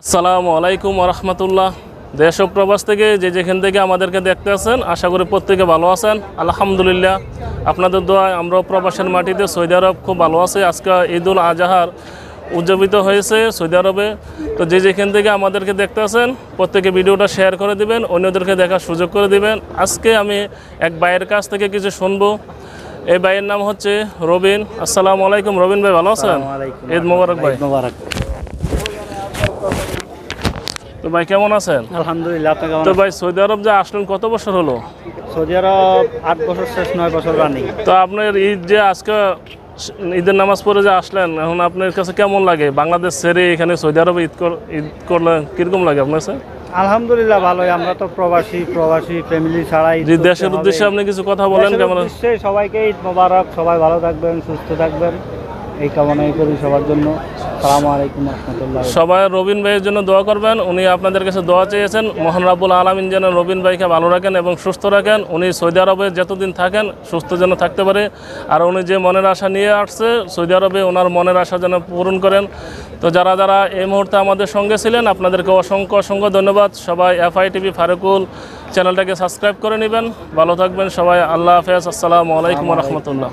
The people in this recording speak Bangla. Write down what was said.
আসসালামু আলাইকুম রহমতুল্লাহ। দেশ ও প্রবাস থেকে যেখান থেকে আমাদেরকে দেখতে আছেন, আশা করি প্রত্যেকে ভালো আছেন। আলহামদুলিল্লাহ, আপনাদের দোয়ায় আমরাও প্রবাসের মাটিতে সৌদি আরব খুব ভালো আছি। আজকে ঈদুল আজহার উদযাপিত হয়েছে সৌদি আরবে। তো যেখান থেকে আমাদেরকে দেখতে আছেন, প্রত্যেকে ভিডিওটা শেয়ার করে দিবেন, অন্যদেরকে দেখার সুযোগ করে দিবেন। আজকে আমি এক ভাইয়ের কাছ থেকে কিছু শুনবো। এই ভাইয়ের নাম হচ্ছে রবিন। আসসালামু আলাইকুম রবিন ভাই, ভালো আছেন? ঈদ মোবারক ভাই। তো ভাই কেমন আছেন? আলহামদুলিল্লাহ। আপনি কেমন? তো ভাই সৌদি আরব যে আসলেন কত বছর হলো? সৌদি আরব 8 বছর শেষ, 9 বছর রানিং। তো আপনার ঈদ যে আজকে ঈদের নামাজ পড়ে যে আসলেন, এখন আপনার কাছে কেমন লাগে? বাংলাদেশ ছেড়ে এখানে সৌদি আরবে ঈদ করলেন, কিরকম লাগে আপনার কাছে? আলহামদুলিল্লাহ ভালোই। আমরা তো প্রবাসী ফ্যামিলি ছাড়াই দেশের উদ্দেশ্যে আপনি কিছু কথা বলেন। কেমন? সবাইকে ঈদ মোবারক, সবাই ভালো থাকবেন, সুস্থ থাকবেন, এই কামনাই করি সবার জন্য। আসসালামু আলাইকুম রাহমাতুল্লাহ। সবাই রবিন ভাইয়ের জন্য দোয়া করবেন। উনি আপনাদের কাছে দোয়া চেয়েছেন, মহান রাব্বুল আলামিন যেন রবিন ভাইকে ভালো রাখেন এবং সুস্থ রাখেন। উনি সৌদি আরবে যতদিন থাকেন সুস্থ যেন থাকতে পারে। আর উনি যে মনের আশা নিয়ে আসছে সৌদি আরবে, ওনার মনের আশা যেন পূরণ করেন। তো যারা যারা এই মুহূর্তে আমাদের সঙ্গে ছিলেন, আপনাদেরকে অসংখ্য ধন্যবাদ। সবাই FITV ফারুকুল চ্যানেলটাকে সাবস্ক্রাইব করে নেবেন। ভালো থাকবেন সবাই। আল্লাহ হাফেজ। আসসালামু আলাইকুম রহমতুল্লাহ।